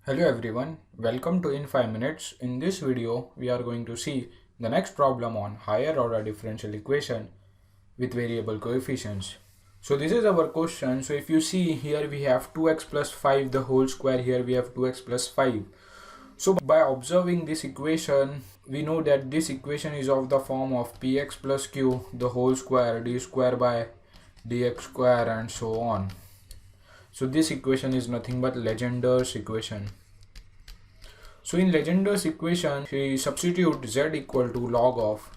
Hello everyone, welcome to In 5 Minutes. In this video, we are going to see the next problem on higher order differential equation with variable coefficients. So this is our question. So if you see here we have 2x plus 5 the whole square, here we have 2x plus 5. So by observing this equation, we know that this equation is of the form of px plus q the whole square d square by dx square and so on. So this equation is nothing but Legendres equation. So in Legendres equation, we substitute z equal to log of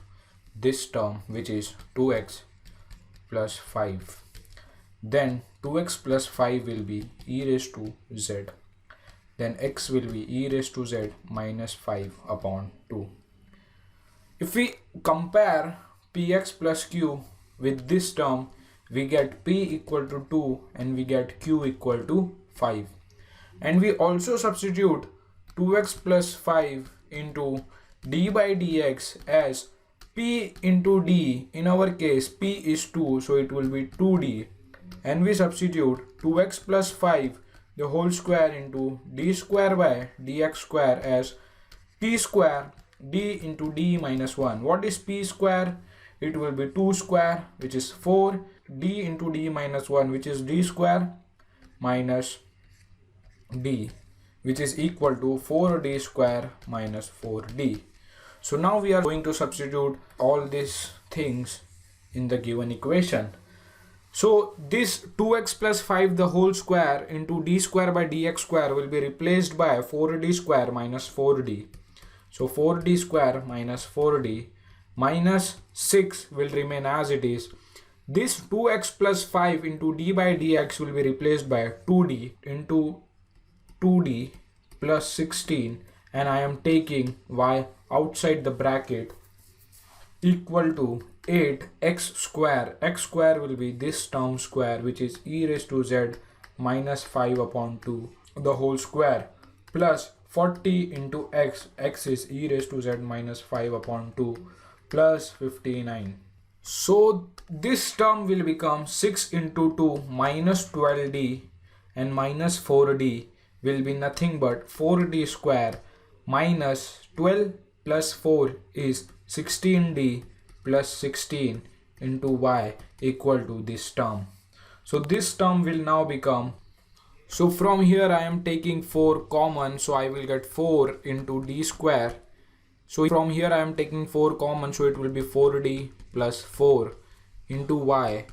this term, which is 2x plus 5. Then 2x plus 5 will be e raised to z. Then x will be e raised to z minus 5 upon 2. If we compare px plus q with this term, we get p equal to 2 and we get q equal to 5. And we also substitute 2x plus 5 into d by dx as p into d. In our case, p is 2, so it will be 2d. And we substitute 2x plus 5 the whole square into d square by dx square as p square d into d minus 1. What is p square? It will be 2 square, which is 4, d into d minus 1, which is d square minus d, which is equal to 4d square minus 4d. So now we are going to substitute all these things in the given equation. So this 2x plus 5 the whole square into d square by dx square will be replaced by 4d square minus 4d. So 4d square minus 4d minus 6 will remain as it is. This 2x plus 5 into d by dx will be replaced by 2d into 2d plus 16, and I am taking y outside the bracket equal to 8x square. X square will be this term square, which is e raised to z minus 5 upon 2 the whole square, plus 40 into x. X is e raised to z minus 5 upon 2 plus 59. So this term will become 6 into 2 minus 12d, and minus 4d will be nothing but 4d square minus 12 plus 4 is 16d plus 16 into y equal to this term. So this term will now become, so from here I am taking 4 common, so I will get 4 into d square. So from here I am taking 4 common, so it will be 4d plus 4 into y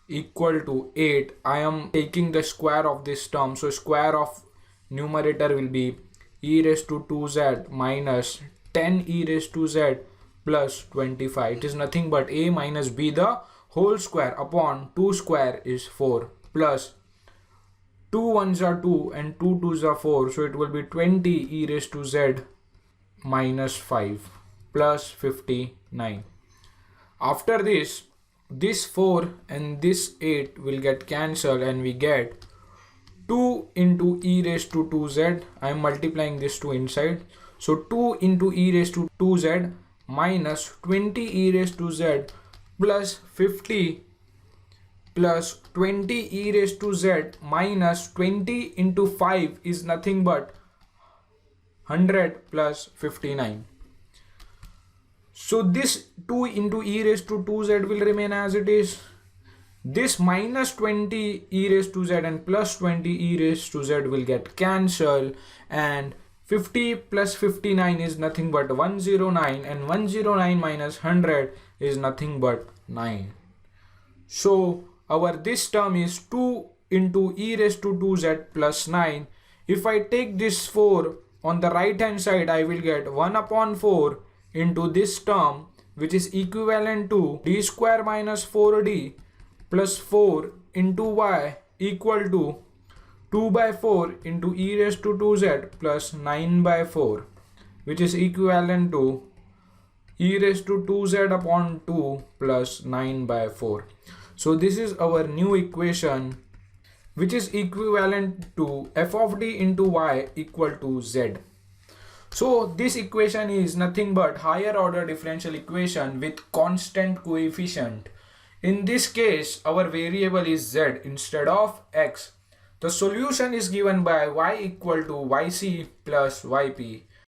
equal to 8. I am taking the square of this term, so square of numerator will be e raised to 2z minus 10 e raised to z plus 25. It is nothing but a minus b the whole square upon 2 square is 4 plus 2 ones are 2 and 2 twos are 4. So it will be 20 e raised to z minus 5 plus 59. After this 4 and this 8 will get cancelled and we get 2 into e raised to 2z. I am multiplying this 2 inside. So 2 into e raised to 2z minus 20 e raised to z plus 50 plus 20 e raised to z minus 20 into 5 is nothing but 100 plus 59. So this 2 into e raised to 2z will remain as it is. This minus 20 e raised to z and plus 20 e raised to z will get cancelled, and 50 plus 59 is nothing but 109, and 109 minus 100 is nothing but 9. So our this term is 2 into e raised to 2z plus 9. If I take this 4 on the right hand side, I will get 1 upon 4 into this term, which is equivalent to d square minus 4d plus 4 into y equal to 2 by 4 into e raised to 2z plus 9 by 4, which is equivalent to e raised to 2z upon 2 plus 9 by 4. So this is our new equation, which is equivalent to f of d into y equal to z. So this equation is nothing but higher order differential equation with constant coefficient. In this case, our variable is z instead of x. The solution is given by y equal to yc plus yp.